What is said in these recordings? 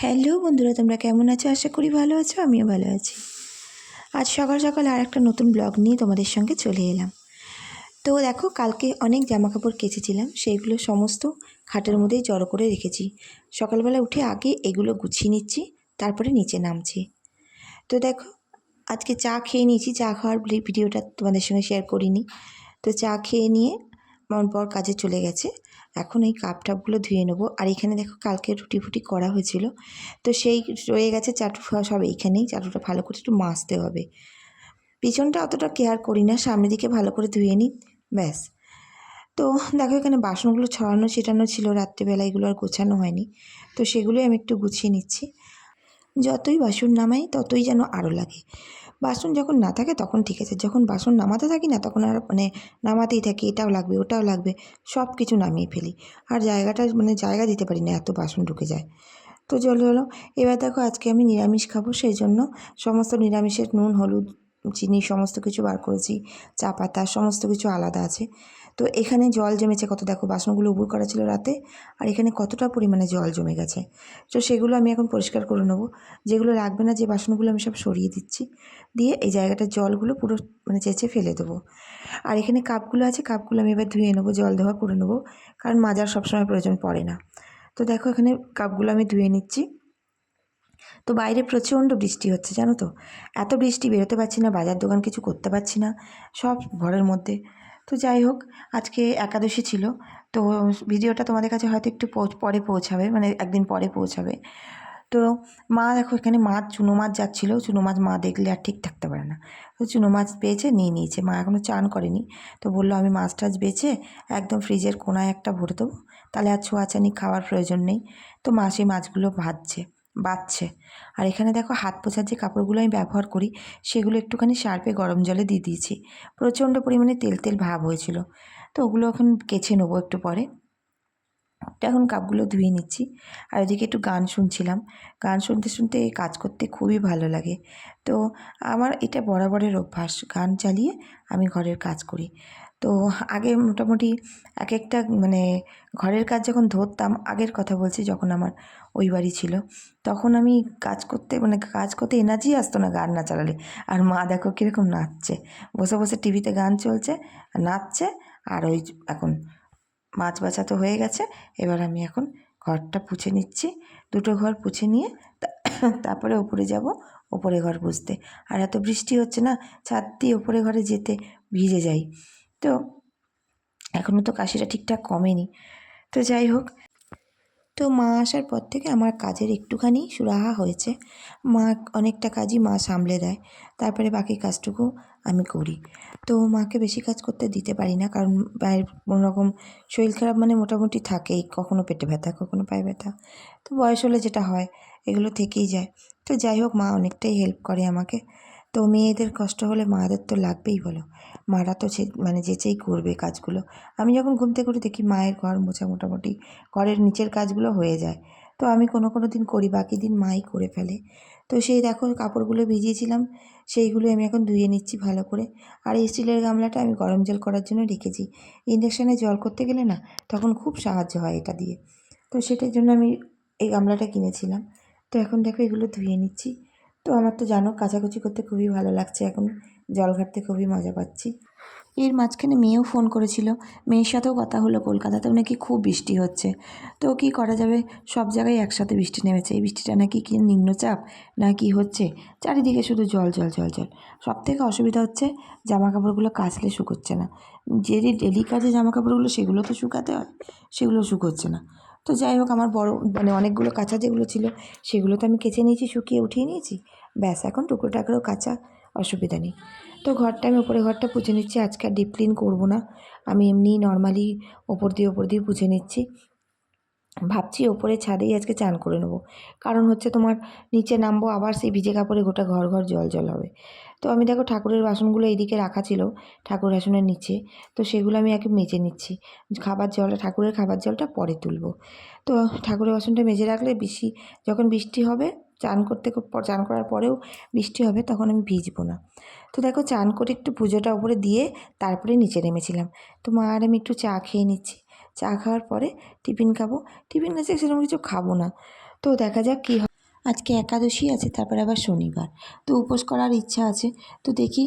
Hello বন্ধুরা, তোমরা কেমন আছো? আশা করি ভালো আছো। আমিও ভালো আছি। আজ সকাল সকাল আর একটা নতুন ব্লগ নিয়ে তোমাদের সঙ্গে চলে এলাম। তো দেখো, কালকে অনেক জামা কাপড় কেচেছিলাম, সেইগুলো সমস্ত খাটের মধ্যেই জড়ো করে রেখেছি। সকালবেলা উঠে আগে এগুলো গুছিয়ে নিচ্ছি, তারপরে নিচে নামছি। তো দেখো, আজকে চা খেয়ে নিয়েছি। চা খাওয়ার ভিডিওটা তোমাদের সঙ্গে শেয়ার করিনি। তো চা খেয়ে নিয়ে আমার বর কাজে চলে গেছে। এখন এই কাপ টাপগুলো ধুয়ে নেবো। আর এখানে দেখো, কালকে রুটি ফুটি করা হয়েছিল, তো সেই রয়ে গেছে। চাটু সব এইখানেই, চাটুটা ভালো করে একটু মাজতে হবে। পিছনটা অতটা কেয়ার করি না, সামনের দিকে ভালো করে ধুয়ে নিই, ব্যাস। তো দেখো, এখানে বাসনগুলো ছড়ানো ছিটানো ছিল রাত্রিবেলা, এগুলো আর গোছানো হয়নি। তো সেগুলোই আমি একটু গুছিয়ে নিচ্ছি। যতই বাসন নামাই ততই যেন আরও লাগে। বাসন যখন না থাকে তখন ঠিক আছে, যখন বাসন নামাতে থাকি না তখন আর নামাতেই থাকি, এটাও লাগবে ওটাও লাগবে, সব কিছু নামিয়ে ফেলি। আর জায়গাটা জায়গা দিতে পারি না, এত বাসন ঢুকে যায়। তো চলো, এবার দেখো, আজকে আমি নিরামিষ খাবো, সেই জন্য সমস্ত নিরামিষের নুন হলুদ চিনি সমস্ত কিছু বার করেছি। চা পাতা সমস্ত কিছু আলাদা আছে। তো এখানে জল জমেছে কত, দেখো বাসনগুলো উবুর করা ছিল রাতে, আর এখানে কতটা পরিমাণে জল জমে গেছে। তো সেগুলো আমি এখন পরিষ্কার করে নেবো। যেগুলো লাগবে না, যে বাসনগুলো, আমি সব সরিয়ে দিচ্ছি। দিয়ে এই জায়গাটার জলগুলো পুরো চেঁচে ফেলে দেবো। আর এখানে কাপগুলো আছে, কাপগুলো আমি এবার ধুয়ে নেবো, জল দেওয়া করে নেবো, কারণ মাজার সবসময় প্রয়োজন পড়ে না। তো দেখো, এখানে কাপগুলো আমি ধুয়ে নিচ্ছি। তো বাইরে প্রচণ্ড বৃষ্টি হচ্ছে, জানো তো। এত বৃষ্টি, বেরোতে পারছি না, বাজার দোকান কিছু করতে পারছি না, সব ঘরের মধ্যে। তো যাই হোক, আজকে একাদশী ছিল। তো ভিডিওটা তোমাদের কাছে হয়তো একটু পরে পৌঁছাবে, একদিন পরে পৌঁছাবে। তো মা দেখো, এখানে মাছ, চুনো মাছ যাচ্ছিলো। চুনো মাছ মা দেখলে আর ঠিক থাকতে পারে না। তো চুনো মাছ পেয়েছে, নিয়ে নিয়েছে। মা এখনও চান করেনি। তো বললো, আমি মাছ টাছ বেছে একদম ফ্রিজের কোনায় একটা ভরে দেবো, তাহলে আর ছোঁয়াছানি খাওয়ার প্রয়োজন নেই। তো মা সেই মাছগুলো বাছছে। আর এখানে দেখো, হাত পোছার যে কাপড়গুলো আমি ব্যবহার করি, সেগুলো একটুখানি সার্ফে গরম জলে দিয়ে দিয়েছি। প্রচণ্ড পরিমাণে তেল তেল ভাব হয়েছিল। তো ওগুলো এখন কেচে নেবো একটু পরে। এখন কাপগুলো ধুয়ে নিচ্ছি। আর ওদিকে একটু গান শুনছিলাম। গান শুনতে শুনতে কাজ করতে খুবই ভালো লাগে। তো আমার এটা বরাবরের অভ্যাস, গান চালিয়ে আমি ঘরের কাজ করি। তো আগে মোটামুটি এক একটা ঘরের কাজ যখন ধরতাম, আগের কথা বলছি, যখন আমার ওই বাড়ি ছিল, তখন আমি কাজ করতে এনার্জি আসতো না গান না চালালে। আর মা দেখো কীরকম নাচছে, বসে বসে টিভিতে গান চলছে আর নাচছে। আর ওই এখন মাছ বাছা তো হয়ে গেছে, এবার আমি এখন ঘরটা পুছে নিচ্ছি। দুটো ঘর পুছে নিয়ে তারপরে ওপরে যাব, ওপরে ঘর পুছতে। আর এত বৃষ্টি হচ্ছে না, ছাদ দিয়ে ওপরে ঘরে যেতে ভিজে যাই। তো এখনও তো কাশিটা ঠিকঠাক কমেনি। তো যাই হোক, তো মা আসার পর থেকে আমার কাজের একটুখানি সুরাহা হয়েছে। মা অনেকটা কাজই মা সামলে দেয়, তারপরে বাকি কাজটুকু আমি করি। তো মাকে বেশি কাজ করতে দিতে পারি না, কারণ মায়ের কোনোরকম শরীর খারাপ মোটামুটি থাকেই, কখনো পেটে ব্যথা, কখনো পায়ে ব্যথা। তো বয়স হলে যেটা হয়, এগুলো থেকেই যায়। তো যাই হোক, মা অনেকটাই হেল্প করে আমাকে। তো মেয়েদের কষ্ট হলে মাদের তো লাগবেই, বলো। মারা তো যেচেই করবে কাজগুলো। আমি যখন ঘুম থেকে উঠে দেখি মায়ের ঘর মোছা মোটামুটি ঘরের নিচের কাজগুলো হয়ে যায়। তো আমি কোনো দিন করি, বাকি দিন মাই করে ফেলে। তো সেই দেখো, কাপড়গুলো ভিজিয়েছিলাম, সেইগুলো আমি এখন ধুয়ে নিচ্ছি ভালো করে। আর এই স্টিলের গামলাটা আমি গরম জল করার জন্য রেখেছি। ইন্ডাকশানে জল করতে গেলে না, তখন খুব সাহায্য হয় এটা দিয়ে। তো সেটার জন্য আমি এই গামলাটা কিনেছিলাম। তো এখন দেখো, এগুলো ধুয়ে নিচ্ছি। তো আমার তো জানো, কাচাকুচি করতে খুবই ভালো লাগছে, এখন জল ঘাটতে খুবই মজা পাচ্ছি। এর মাঝখানে মেয়েও ফোন করেছিল, মেয়ের সাথেও কথা হলো। কলকাতাতেও নাকি খুব বৃষ্টি হচ্ছে। তো কী করা যাবে, সব জায়গায় একসাথে বৃষ্টি নেমেছে। এই বৃষ্টিটা নাকি কি নিম্নচাপ না কি হচ্ছে, চারিদিকে শুধু জল জল জল জল। সব থেকে অসুবিধা হচ্ছে, জামা কাপড়গুলো কাচলে শুকোচ্ছে না। যে ডেলি কাজে জামা কাপড়গুলো, সেগুলো তো শুকাতে হয়, সেগুলো শুকোচ্ছে না। তো যাই হোক, আমার বড় অনেকগুলো কাঁচা যেগুলো ছিল, সেগুলো তো আমি কেচে নিয়েছি, শুকিয়ে উঠিয়ে নিয়েছি, ব্যাস। এখন টুকরো টাকরো কাঁচা, অসুবিধা নেই। তো ঘরটা আমি ওপরে ঘরটা পুছে নিচ্ছি। আজকে আর ডিপ ক্লিন করবো না, আমি এমনি নর্মালি ওপর দিয়ে পুছে নিচ্ছি। ভাবছি ওপরে ছাদেই আজকে চান করে নেবো, কারণ হচ্ছে তোমার নিচে নামবো, আবার সেই ভিজে কাপড়ে গোটা ঘর ঘর জল জল হবে। তো আমি দেখো, ঠাকুরের বাসনগুলো এইদিকে রাখা ছিল, ঠাকুর বাসনের নিচে। তো সেগুলো আমি আগে মেজে নিচ্ছি। ঠাকুরের খাবার জলটা পরে তুলবো। তো ঠাকুরের বাসনটা মেজে রাখলে যখন বৃষ্টি হবে, চান করার পরেও বৃষ্টি হবে, তখন আমি ভিজবো না। তো দেখো, চান করে একটু পুজোটা উপরে দিয়ে তারপরে নিচে নেমেছিলাম। তো মা আর আমি একটু চা খেয়ে নিচ্ছি। চা খাওয়ার পরে টিফিন খাবো। টিফিন কাছে সেরকম কিছু খাবো না, তো দেখা যাক কী হয়। আজকে একাদশী আছে, তারপরে আবার শনিবার, তো উপোস করার ইচ্ছা আছে। তো দেখি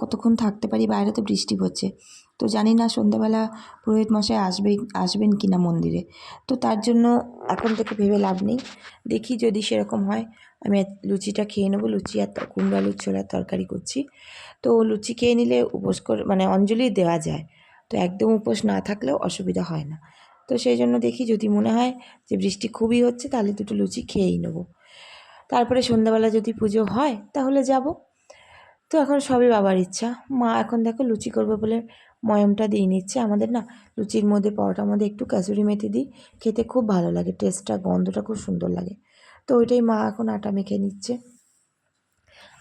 কতক্ষণ থাকতে পারি, বাইরে তো বৃষ্টি পড়ছে। তো জানি না সন্ধ্যাবেলা পুরোহিত মশাই আসবেন কি না মন্দিরে। তো তার জন্য এখন থেকে ভেবে লাভ নেই। দেখি যদি সেরকম হয় আমি লুচিটা খেয়ে নেবো। লুচি আর কুমড়ো আলুর ছোলার তরকারি করছি। তো লুচি খেয়ে নিলে উপোস করে মানে অঞ্জলি দেওয়া যায়, তো একদম উপোস না থাকলেও অসুবিধা হয় না। তো সেই জন্য দেখি যদি মনে হয় যে বৃষ্টি খুবই হচ্ছে তাহলে দুটো লুচি খেয়েই নেবো। তারপরে সন্ধ্যাবেলা যদি পুজো হয় তাহলে যাব। তো এখন সবই বাবার ইচ্ছা। মা এখন দেখো লুচি করবে বলে ময়মটা দিয়ে নিচ্ছে। আমাদের না লুচির মধ্যে পরোটার মধ্যে একটু কাসুরি মেথি দিই, খেতে খুব ভালো লাগে, টেস্টটা গন্ধটা খুব সুন্দর লাগে। তো ওইটাই মা এখন আটা মেখে নিচ্ছে।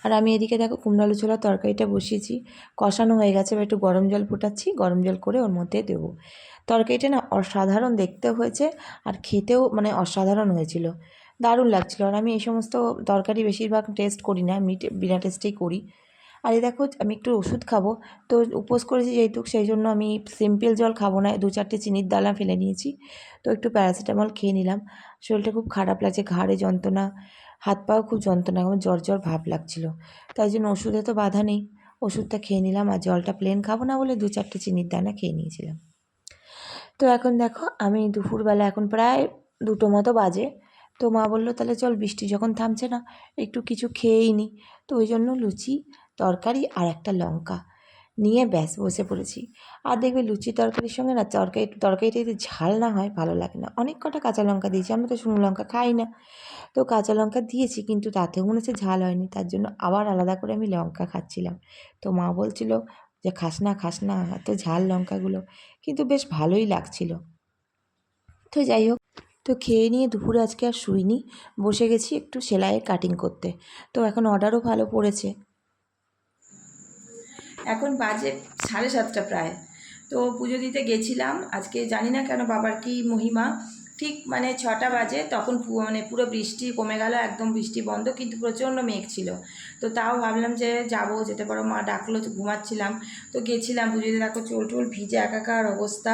আর আমি এদিকে দেখো কুমড়ো আলু ছোলার তরকারিটা বসিয়েছি, কষানো হয়ে গেছে। এবার একটু গরম জল ফোটাচ্ছি, গরম জল করে ওর মধ্যে দেবো। তরকারিটা না অসাধারণ দেখতে হয়েছে, আর খেতেও মানে অসাধারণ হয়েছিল, দারুণ লাগছিল। আর আমি এই সমস্ত তরকারি বেশিরভাগ টেস্ট করি না, আমি বিনা টেস্টেই করি। আর এই দেখো আমি একটু ওষুধ খাবো, তো উপোস করেছি যেহেতু সেই জন্য আমি সিম্পল জল খাবো না, 2-4টে চিনির দানা ফেলে নিয়েছি। তো একটু প্যারাসিটামল খেয়ে নিলাম। শরীরটা খুব খারাপ লাগছে, ঘাড়ে যন্ত্রণা, হাত পাও খুব যন্ত্রণা, আমার জ্বর জ্বর ভাব লাগছিল। তাই জন্য ওষুধে তো বাধা নেই, ওষুধটা খেয়ে নিলাম। আর জলটা প্লেন খাবো না বলে 2-4টে চিনির দানা খেয়ে নিয়েছিলাম। তো এখন দেখো আমি দুপুরবেলা এখন প্রায় 2টো মতো বাজে। তো মা বললো তাহলে চল বৃষ্টি যখন থামছে না একটু কিছু খেয়েই নি। তো ওই জন্য লুচি, তরকারি আর একটা লঙ্কা নিয়ে ব্যাস বসে পড়েছি। আর দেখবে লুচি তরকারির সঙ্গে না তরকারিটা যদি ঝাল না হয় ভালো লাগে না। অনেক কটা কাঁচা লঙ্কা দিয়েছি, আমরা তো শুকনো লঙ্কা খাই না। তো কাঁচা লঙ্কা দিয়েছি কিন্তু তাতেও মনে হচ্ছে ঝাল হয়নি, তার জন্য আবার আলাদা করে আমি লঙ্কা খাচ্ছিলাম। তো মা বলছিল যে খাস না এত ঝাল লঙ্কাগুলো, কিন্তু বেশ ভালোই লাগছিল। তো যাই হোক, তো খেয়ে নিয়ে দুপুরে আজকে আর শুইনি, বসে গেছি একটু সেলাইয়ের কাটিং করতে। তো এখন অর্ডারও ভালো পড়েছে। এখন বাজে 7:30 প্রায়। তো পুজো দিতে গেছিলাম আজকে, জানি না কেন বাবার কি মহিমা, ঠিক মানে 6টা বাজে তখন মানে পুরো বৃষ্টি কমে গেল, একদম বৃষ্টি বন্ধ, কিন্তু প্রচণ্ড মেঘ ছিল। তো তাও ভাবলাম যে যেতে পারো, মা ডাকলো, তো ঘুমাচ্ছিলাম। তো গেছিলাম পুজো দিতে, দেখো চুল টুল ভিজে একাকার অবস্থা।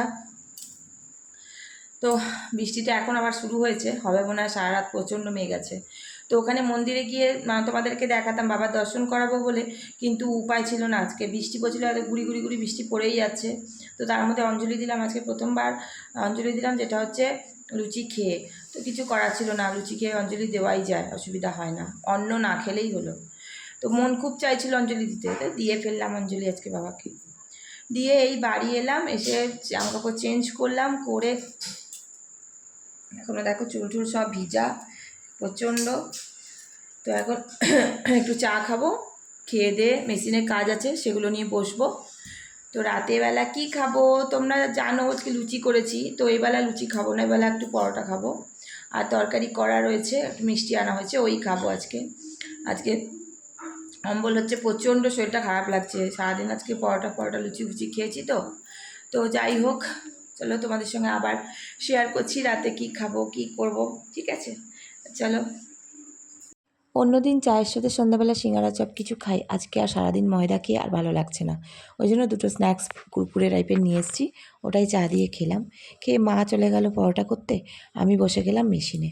তো বৃষ্টিটা এখন আবার শুরু হয়েছে, হবে মনে হয় সারা রাত, প্রচণ্ড মেঘ আছে। তো ওখানে মন্দিরে গিয়ে তোমাদেরকে দেখাতাম, বাবার দর্শন করাবো বলে, কিন্তু উপায় ছিল না, আজকে বৃষ্টি পড়ছিল, হয়তো গুড়ি বৃষ্টি পড়েই যাচ্ছে। তো তার মধ্যে অঞ্জলি দিলাম, আজকে প্রথমবার অঞ্জলি দিলাম, যেটা হচ্ছে লুচি খেয়ে। তো কিছু করার ছিল না, লুচি খেয়ে অঞ্জলি দেওয়াই যায়, অসুবিধা হয় না, অন্ন না খেলেই হলো। তো মন খুব চাইছিল অঞ্জলি দিতে, তো দিয়ে ফেললাম অঞ্জলি আজকে বাবাকে। দিয়ে এই বাড়ি এলাম, এসে জামা কাপড় চেঞ্জ করলাম, করে এখনও দেখো চুল টুল সব ভিজা প্রচণ্ড। তো এখন একটু চা খাবো, খেয়ে দিয়ে মেশিনের কাজ আছে সেগুলো নিয়ে বসবো। তো রাতেরবেলা কি খাবো তোমরা জানো, আজকে লুচি করেছি, তো এবেলা লুচি খাবো না, এবেলা একটু পরোটা খাবো। আর তরকারি করা রয়েছে, একটু মিষ্টি আনা হয়েছে, ওই খাবো আজকে। আজকে অম্বল হচ্ছে প্রচণ্ড, শরীরটা খারাপ লাগছে, সারাদিন আজকে পরোটা লুচি খেয়েছি। তো যাই হোক, চলো তোমাদের সঙ্গে আবার শেয়ার করছি রাতে কি খাবো কি করব, ঠিক আছে? চলো। অন্যদিন চায়ের সাথে সন্ধ্যাবেলা সিঙ্গারা চপ কিছু খাই, আজকে আর সারাদিন ময়দা খেয়ে আর ভালো লাগছে না, ওই জন্য দুটো স্ন্যাক্স কুরকুরে টাইপের নিয়ে এসেছি, ওটাই চা দিয়ে খেলাম। খেয়ে মা চলে গেল পরোটা করতে, আমি বসে গেলাম মেশিনে।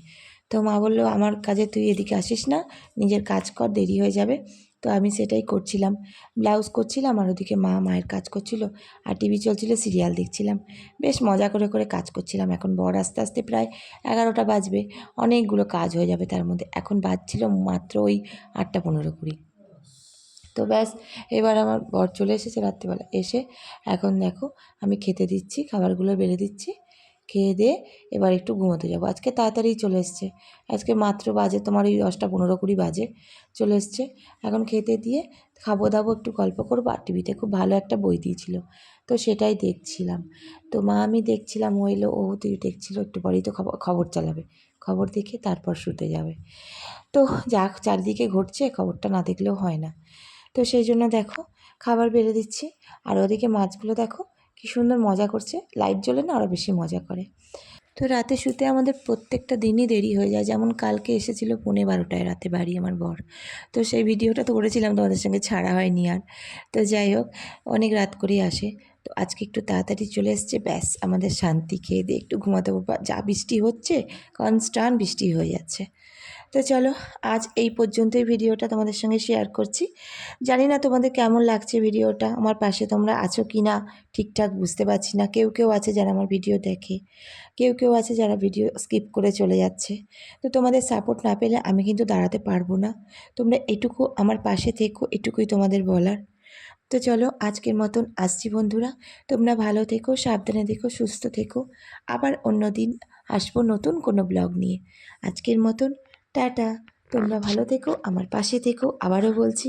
তো মা বললো আমার কাজে তুই এদিকে আসিস না, নিজের কাজ কর, দেরি হয়ে যাবে। তো আমি সেটাই করছিলাম, ব্লাউজ করছিলাম, আর ওদিকে মায়ের কাজ করছিল, আর টিভি চলছিল, সিরিয়াল দেখছিলাম, বেশ মজা করে করে কাজ করছিলাম। এখন বর আস্তে আস্তে প্রায় 11টা বাজবে, অনেকগুলো কাজ হয়ে যাবে তার মধ্যে। এখন বাজছিল মাত্র ওই 8:15-20। তো ব্যাস, এবার আমার বর চলে এসেছে রাত্রিবেলা, এসে এখন দেখো আমি খেতে দিচ্ছি, খাবারগুলো বেড়ে দিচ্ছি, খেয়ে দিয়ে এবার একটু ঘুমোতে যাবো। আজকে তাড়াতাড়ি চলে এসছে, আজকে মাত্র বাজে তোমার ওই 10:15-20 বাজে চলে এসছে। এখন খেতে দিয়ে খাবো দাবো, একটু গল্প করবো, আর টিভিতে খুব ভালো একটা বই দিয়েছিল, তো সেটাই দেখছিলাম। তো মা আমি দেখছিলাম, ও এলো, ও তুই দেখছিল, একটু পরেই তো খবর চালাবে, খবর দেখে তারপর শুতে যাবে। তো যাক, চারিদিকে ঘটছে, খবরটা না দেখলেও হয় না। তো সেই জন্য দেখো খাবার বেড়ে দিচ্ছি, আর ওদিকে মাছগুলো দেখো কী সুন্দর মজা করছে, লাইট জ্বলে না আরও বেশি মজা করে। তো রাতে শুতে আমাদের প্রত্যেকটা দিনই দেরি হয়ে যায়, যেমন কালকে এসেছিলো 12:15 রাতে বাড়ি আমার বর। তো সেই ভিডিওটা তো করেছিলাম তোমাদের সঙ্গে, ছাড়া হয়নি আর। তো যাই হোক, অনেক রাত করেই আসে। তো আজকে একটু তাড়াতাড়ি চলে এসছে, ব্যাস আমাদের শান্তি, খেয়ে দিয়ে একটু ঘুমাতে পারবো। যা বৃষ্টি হচ্ছে, কনস্ট্যান্ট বৃষ্টি হয়ে যাচ্ছে। তো চলো, আজ এই পর্যন্তই ভিডিওটা তোমাদের সঙ্গে শেয়ার করছি। জানি না তোমাদের কেমন লাগছে ভিডিওটা, আমার পাশে তোমরা আছো কি না ঠিকঠাক বুঝতে পারছি না। কেউ কেউ আছে যারা আমার ভিডিও দেখে, কেউ কেউ আছে যারা ভিডিও স্কিপ করে চলে যাচ্ছে। তো তোমাদের সাপোর্ট না পেলে আমি কিন্তু দাঁড়াতে পারবো না। তোমরা এটুকু আমার পাশে থেকো, এটুকুই তোমাদের বলার। তো চলো, আজকের মতন আসছি বন্ধুরা। তোমরা ভালো থেকো, সাবধানে থেকো, সুস্থ থেকো। আবার অন্য দিন আসবো নতুন কোনো ব্লগ নিয়ে। আজকের মতন টাটা। তোমরা ভালো থেকো, আমার পাশে থেকো, আবারও বলছি